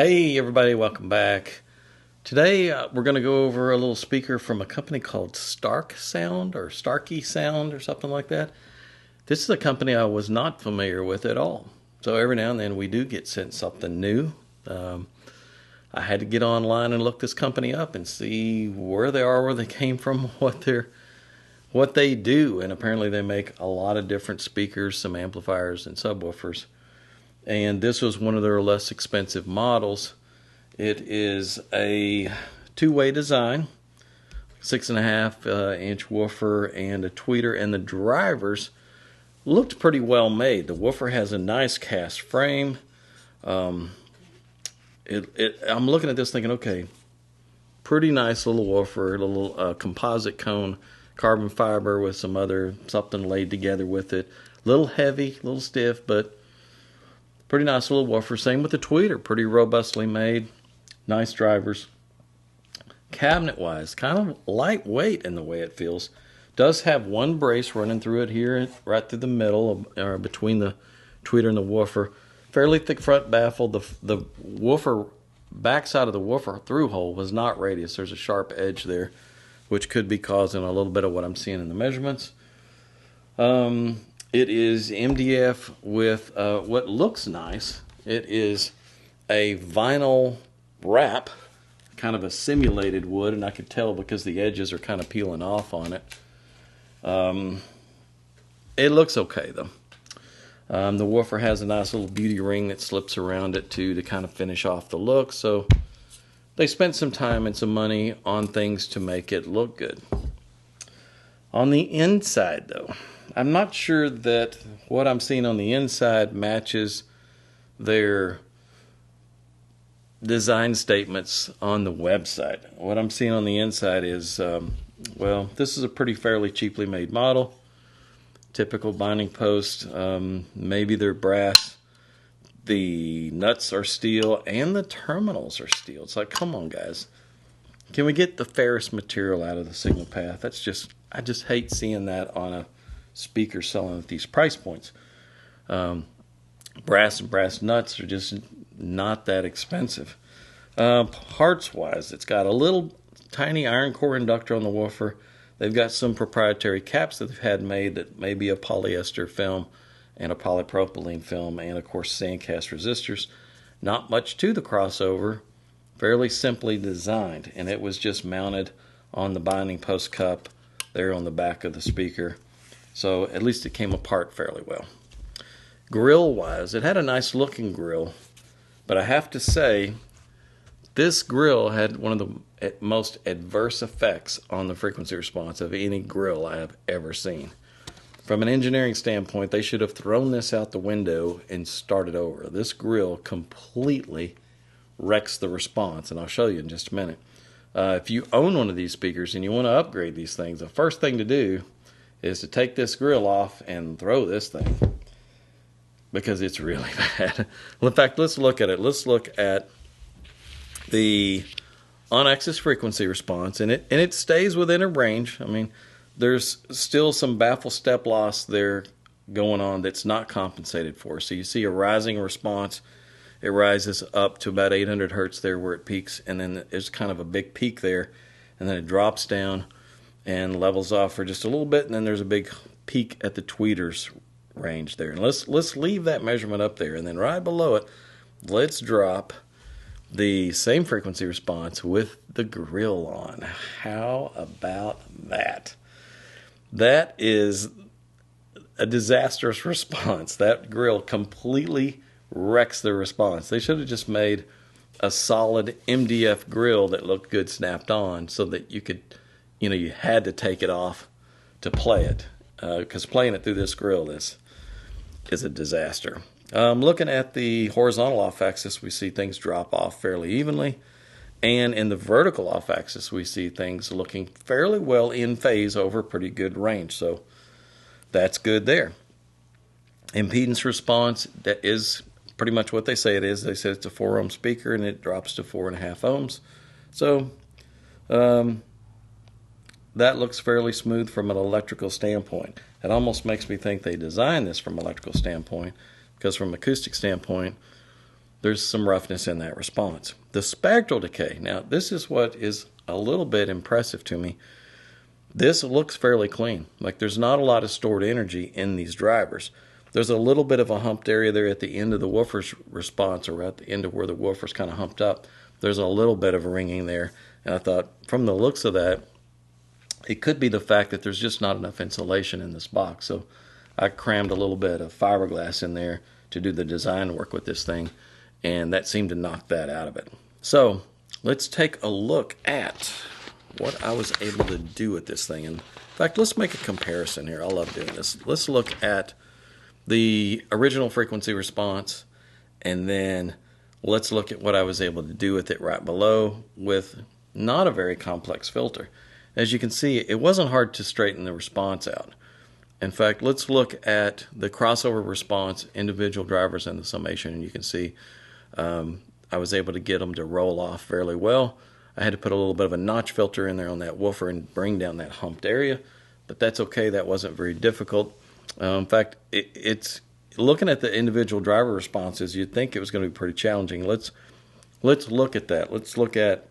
Hey everybody, welcome back. Today we're going to go over a little speaker from a company called Starke Sound or Starke Sound or something like that. This is a company I was not familiar with at all. So every now and then we do get sent something new. I had to get online and look this company up and see where they are, where they came from, what they do. And apparently they make a lot of different speakers, some amplifiers and subwoofers. And this was one of their less expensive models. It is a two-way design, 6.5 inch woofer and a tweeter, and the drivers looked pretty well made. The woofer has a nice cast frame. I'm looking at this thinking, okay, pretty nice little woofer, a little composite cone, carbon fiber with something laid together with it. A little heavy, a little stiff, but pretty nice little woofer. Same with the tweeter, pretty robustly made, nice drivers. Cabinet-wise, kind of lightweight in the way it feels. Does have one brace running through it here, right through the middle, or between the tweeter and the woofer. Fairly thick front baffle. The woofer, backside of the woofer through hole was not radius. There's a sharp edge there, which could be causing a little bit of what I'm seeing in the measurements. It is MDF with what looks nice. It is a vinyl wrap, kind of a simulated wood, and I could tell because the edges are kind of peeling off on it. It looks okay though. The woofer has a nice little beauty ring that slips around it too to kind of finish off the look. So they spent some time and some money on things to make it look good. On the inside though, I'm not sure that what I'm seeing on the inside matches their design statements on the website. What I'm seeing on the inside is, well, this is a pretty fairly cheaply made model. Typical binding post, maybe they're brass. The nuts are steel and the terminals are steel. It's like, come on guys. Can we get the ferrous material out of the signal path? I just hate seeing that on a speaker selling at these price points. Brass and brass nuts are just not that expensive. Parts wise, it's got a little tiny iron core inductor on the woofer. They've got some proprietary caps that they've had made that may be a polyester film and a polypropylene film, and of course sandcast resistors. Not much to the crossover, fairly simply designed, and it was just mounted on the binding post cup there on the back of the speaker. So at least it came apart fairly well. Grill wise, it had a nice looking grill, but I have to say this grill had one of the most adverse effects on the frequency response of any grill I have ever seen. From an engineering standpoint, they should have thrown this out the window and started over. This grill completely wrecks the response, and I'll show you in just a minute. If you own one of these speakers and you want to upgrade these things, the first thing to do is to take this grill off and throw this thing, because it's really bad. Well, in fact, let's look at it. Let's look at the on-axis frequency response, and it stays within a range. I mean, there's still some baffle step loss there going on that's not compensated for. So you see a rising response. It rises up to about 800 hertz there where it peaks, and then there's kind of a big peak there, and then it drops down and levels off for just a little bit, and then there's a big peak at the tweeters range there. And let's leave that measurement up there, and then right below it, let's drop the same frequency response with the grill on. How about that? That is a disastrous response. That grill completely wrecks the response. They should have just made a solid MDF grill that looked good snapped on, so that you could, you had to take it off to play it, because playing it through this grill is a disaster. Looking at the horizontal off-axis, we see things drop off fairly evenly, and in the vertical off-axis, we see things looking fairly well in phase over pretty good range, so that's good there. Impedance response, that is pretty much what they say it is. They said it's a 4 ohm speaker, and it drops to 4.5 ohms. So that looks fairly smooth from an electrical standpoint. It almost makes me think they designed this from an electrical standpoint, because from an acoustic standpoint, there's some roughness in that response. The spectral decay, now this is what is a little bit impressive to me. This looks fairly clean. Like there's not a lot of stored energy in these drivers. There's a little bit of a humped area there at the end of the woofer's response, or at the end of where the woofer's kind of humped up. There's a little bit of a ringing there. And I thought, from the looks of that, it could be the fact that there's just not enough insulation in this box. So I crammed a little bit of fiberglass in there to do the design work with this thing, and that seemed to knock that out of it. So let's take a look at what I was able to do with this thing. And in fact, let's make a comparison here. I love doing this. Let's look at the original frequency response, and then let's look at what I was able to do with it right below with not a very complex filter. As you can see, it wasn't hard to straighten the response out. In fact, let's look at the crossover response, individual drivers, and the summation, and you can see I was able to get them to roll off fairly well. I had to put a little bit of a notch filter in there on that woofer and bring down that humped area, but that's okay. That wasn't very difficult. In fact, it's looking at the individual driver responses, you'd think it was going to be pretty challenging. Let's look at that. Let's look at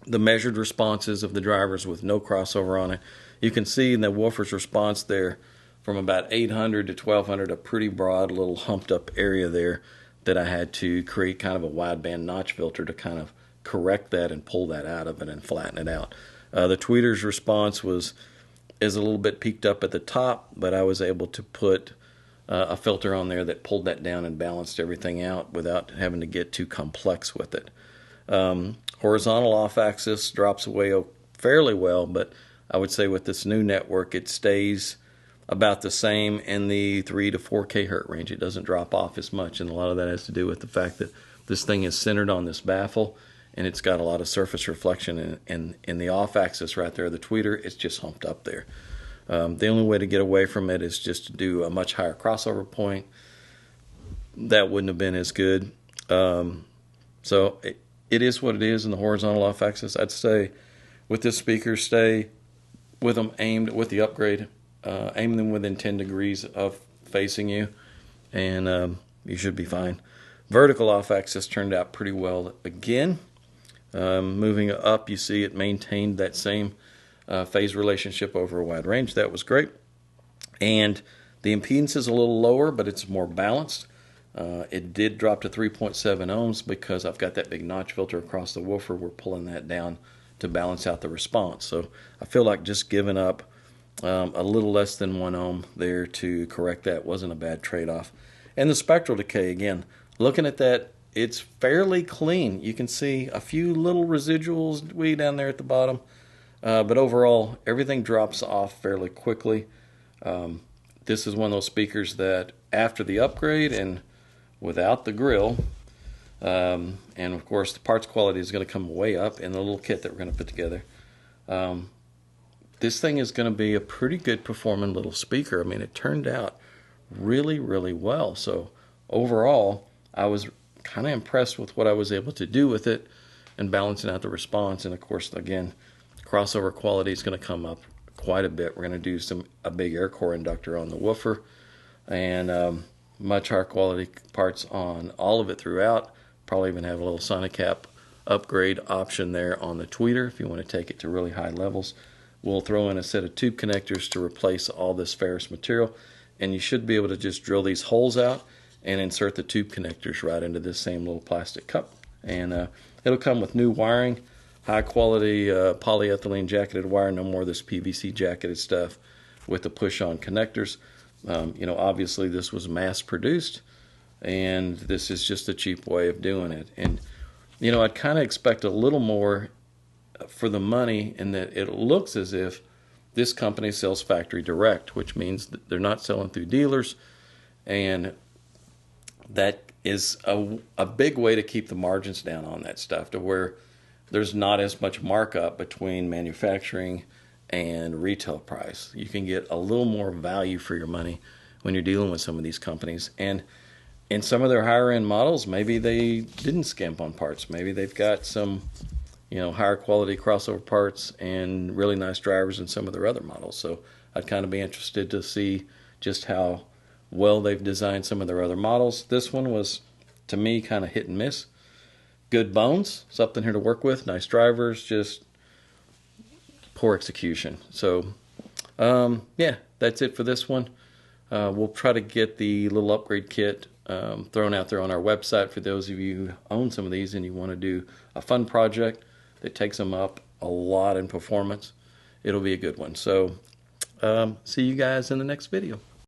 the measured responses of the drivers with no crossover on it. You can see in the woofer's response there from about 800 to 1200, a pretty broad little humped up area there that I had to create kind of a wideband notch filter to kind of correct that and pull that out of it and flatten it out. The tweeter's response is a little bit peaked up at the top, but I was able to put a filter on there that pulled that down and balanced everything out without having to get too complex with it. Horizontal off-axis drops away fairly well, but I would say with this new network, it stays about the same in the 3 to 4 kHz range. It doesn't drop off as much, and a lot of that has to do with the fact that this thing is centered on this baffle, and it's got a lot of surface reflection in the off-axis right there, the tweeter. It's just humped up there. The only way to get away from it is just to do a much higher crossover point. That wouldn't have been as good. So it is what it is in the horizontal off-axis. I'd say with this speaker, stay with them aimed with the upgrade. Aim them within 10 degrees of facing you, and you should be fine. Vertical off-axis turned out pretty well again. Moving up, you see it maintained that same phase relationship over a wide range. That was great. And the impedance is a little lower, but it's more balanced. It did drop to 3.7 ohms because I've got that big notch filter across the woofer. We're pulling that down to balance out the response. So I feel like just giving up a little less than 1 ohm there to correct that wasn't a bad trade-off. And the spectral decay, again, looking at that, it's fairly clean. You can see a few little residuals way down there at the bottom, but overall, everything drops off fairly quickly. This is one of those speakers that after the upgrade and without the grill, and of course the parts quality is going to come way up in the little kit that we're going to put together. This thing is going to be a pretty good performing little speaker. I mean, it turned out really, really well. So overall, I was kind of impressed with what I was able to do with it and balancing out the response. And of course, again, crossover quality is going to come up quite a bit. We're going to do a big air core inductor on the woofer, and much higher quality parts on all of it throughout. Probably even have a little Sonicap upgrade option there on the tweeter if you want to take it to really high levels. We'll throw in a set of tube connectors to replace all this ferrous material, and you should be able to just drill these holes out and insert the tube connectors right into this same little plastic cup. And it'll come with new wiring, high quality polyethylene jacketed wire, no more of this PVC jacketed stuff with the push-on connectors. Obviously this was mass produced, and this is just a cheap way of doing it. And I'd kind of expect a little more for the money in that it looks as if this company sells factory direct, which means that they're not selling through dealers, and that is a big way to keep the margins down on that stuff, to where there's not as much markup between manufacturing and retail price. You can get a little more value for your money when you're dealing with some of these companies. And in some of their higher end models, maybe they didn't skimp on parts. Maybe they've got some higher quality crossover parts and really nice drivers in some of their other models. So I'd kind of be interested to see just how well they've designed some of their other models. This one was to me, kind of hit and miss. Good bones, something here to work with. Nice drivers, just poor execution. So, yeah, that's it for this one. We'll try to get the little upgrade kit thrown out there on our website for those of you who own some of these and you want to do a fun project that takes them up a lot in performance. It'll be a good one. So, see you guys in the next video.